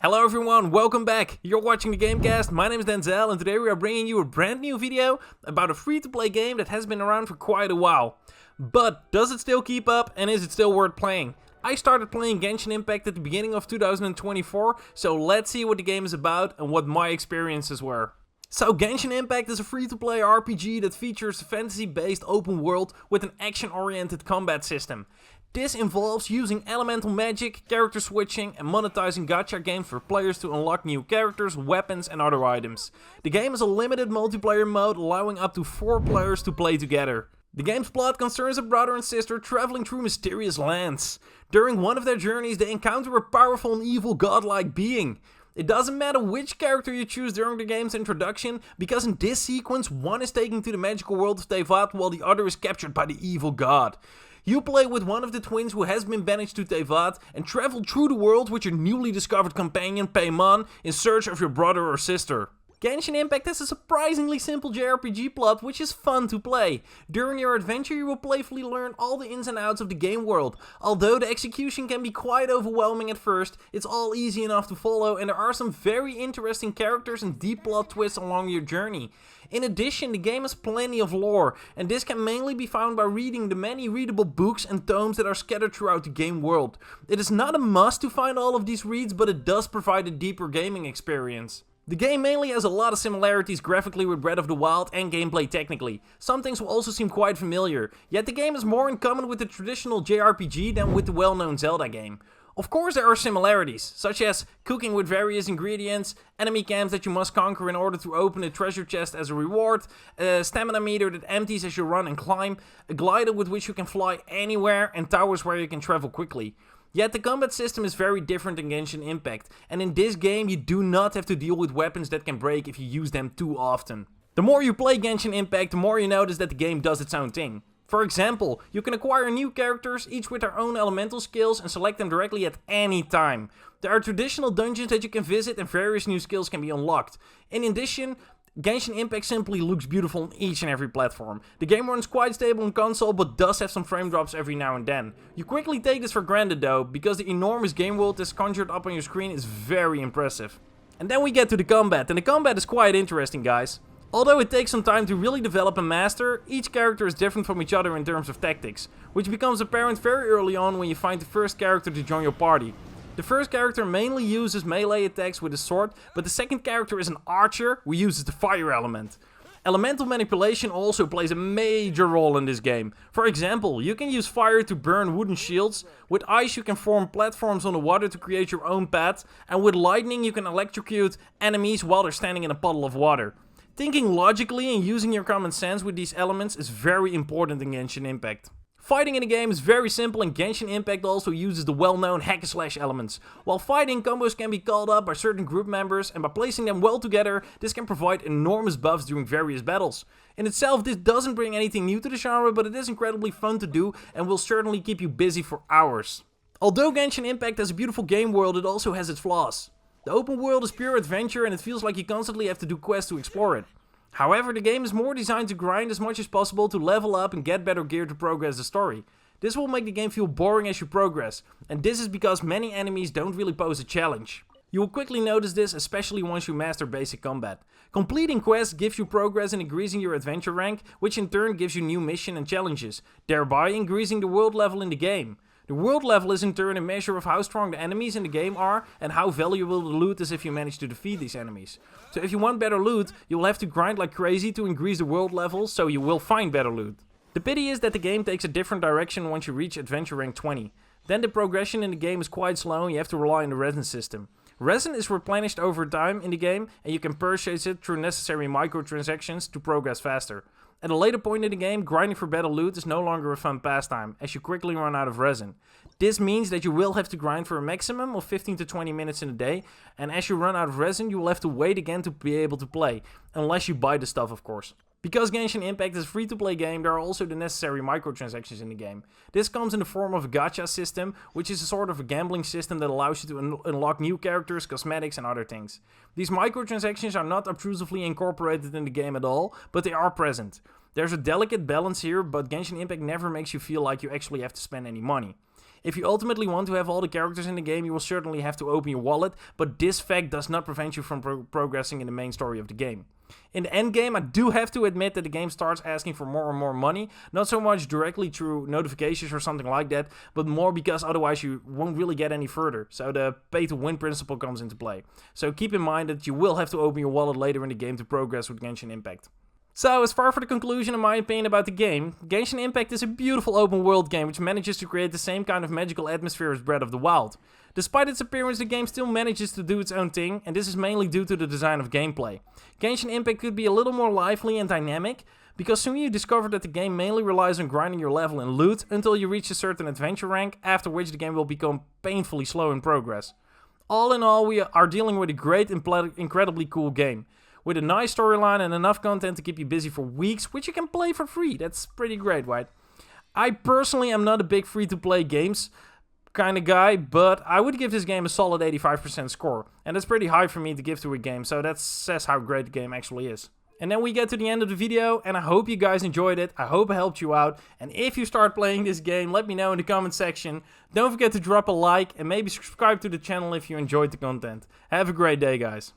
Hello everyone, welcome back. You're watching the Gamecast. My name is Denzel and today we are bringing you a brand new video about a free-to-play game that has been around for quite a while. But does it still keep up and is it still worth playing? I started playing Genshin Impact at the beginning of 2024, so let's see what the game is about and what my experiences were. So Genshin Impact is a free-to-play RPG that features a fantasy-based open world with an action-oriented combat system. This involves using elemental magic, character switching and monetizing gacha games for players to unlock new characters, weapons and other items. The game has a limited multiplayer mode allowing up to 4 players to play together. The game's plot concerns a brother and sister traveling through mysterious lands. During one of their journeys they encounter a powerful and evil godlike being. It doesn't matter which character you choose during the game's introduction, because in this sequence one is taken to the magical world of Teyvat while the other is captured by the evil god. You play with one of the twins who has been banished to Teyvat and travel through the world with your newly discovered companion Paimon in search of your brother or sister. Genshin Impact has a surprisingly simple JRPG plot which is fun to play. During your adventure you will playfully learn all the ins and outs of the game world. Although the execution can be quite overwhelming at first, it's all easy enough to follow and there are some very interesting characters and deep plot twists along your journey. In addition, the game has plenty of lore, and this can mainly be found by reading the many readable books and tomes that are scattered throughout the game world. It is not a must to find all of these reads, but it does provide a deeper gaming experience. The game mainly has a lot of similarities graphically with Breath of the Wild and gameplay technically. Some things will also seem quite familiar, yet the game has more in common with the traditional JRPG than with the well-known Zelda game. Of course there are similarities, such as cooking with various ingredients, enemy camps that you must conquer in order to open a treasure chest as a reward, a stamina meter that empties as you run and climb, a glider with which you can fly anywhere, and towers where you can travel quickly. Yet the combat system is very different in Genshin Impact, and in this game you do not have to deal with weapons that can break if you use them too often. The more you play Genshin Impact, the more you notice that the game does its own thing. For example, you can acquire new characters, each with their own elemental skills, and select them directly at any time. There are traditional dungeons that you can visit and various new skills can be unlocked. In addition, Genshin Impact simply looks beautiful on each and every platform. The game runs quite stable on console, but does have some frame drops every now and then. You quickly take this for granted though, because the enormous game world that's conjured up on your screen is very impressive. And then we get to the combat, and the combat is quite interesting, guys. Although it takes some time to really develop and master, each character is different from each other in terms of tactics, which becomes apparent very early on when you find the first character to join your party. The first character mainly uses melee attacks with a sword, but the second character is an archer who uses the fire element. Elemental manipulation also plays a major role in this game. For example, you can use fire to burn wooden shields, with ice you can form platforms on the water to create your own path, and with lightning you can electrocute enemies while they're standing in a puddle of water. Thinking logically and using your common sense with these elements is very important in Genshin Impact. Fighting in the game is very simple and Genshin Impact also uses the well-known hack and slash elements. While fighting, combos can be called up by certain group members and by placing them well together, this can provide enormous buffs during various battles. In itself, this doesn't bring anything new to the genre, but it is incredibly fun to do and will certainly keep you busy for hours. Although Genshin Impact has a beautiful game world, it also has its flaws. The open world is pure adventure and it feels like you constantly have to do quests to explore it. However, the game is more designed to grind as much as possible to level up and get better gear to progress the story. This will make the game feel boring as you progress, and this is because many enemies don't really pose a challenge. You will quickly notice this, especially once you master basic combat. Completing quests gives you progress in increasing your adventure rank, which in turn gives you new mission and challenges, thereby increasing the world level in the game. The world level is in turn a measure of how strong the enemies in the game are and how valuable the loot is if you manage to defeat these enemies. So if you want better loot, you will have to grind like crazy to increase the world level, so you will find better loot. The pity is that the game takes a different direction once you reach adventure rank 20. Then the progression in the game is quite slow and you have to rely on the resin system. Resin is replenished over time in the game and you can purchase it through necessary microtransactions to progress faster. At a later point in the game, grinding for better loot is no longer a fun pastime, as you quickly run out of resin. This means that you will have to grind for a maximum of 15 to 20 minutes in a day, and as you run out of resin, you will have to wait again to be able to play, unless you buy the stuff of course. Because Genshin Impact is a free-to-play game, there are also the necessary microtransactions in the game. This comes in the form of a gacha system, which is a sort of a gambling system that allows you to unlock new characters, cosmetics and other things. These microtransactions are not obtrusively incorporated in the game at all, but they are present. There's a delicate balance here, but Genshin Impact never makes you feel like you actually have to spend any money. If you ultimately want to have all the characters in the game, you will certainly have to open your wallet, but this fact does not prevent you from progressing in the main story of the game. In the endgame, I do have to admit that the game starts asking for more and more money, not so much directly through notifications or something like that, but more because otherwise you won't really get any further, so the pay-to-win principle comes into play. So keep in mind that you will have to open your wallet later in the game to progress with Genshin Impact. So, as far for the conclusion in my opinion about the game, Genshin Impact is a beautiful open world game which manages to create the same kind of magical atmosphere as Breath of the Wild. Despite its appearance, the game still manages to do its own thing, and this is mainly due to the design of gameplay. Genshin Impact could be a little more lively and dynamic, because soon you discover that the game mainly relies on grinding your level and loot until you reach a certain adventure rank, after which the game will become painfully slow in progress. All in all, we are dealing with a great and incredibly cool game, with a nice storyline and enough content to keep you busy for weeks, which you can play for free. That's pretty great, right? I personally am not a big free-to-play games kind of guy, but I would give this game a solid 85% score, and that's pretty high for me to give to a game, so that says how great the game actually is. And then we get to the end of the video, and I hope you guys enjoyed it, I hope it helped you out, and if you start playing this game, let me know in the comment section. Don't forget to drop a like, and maybe subscribe to the channel if you enjoyed the content. Have a great day, guys.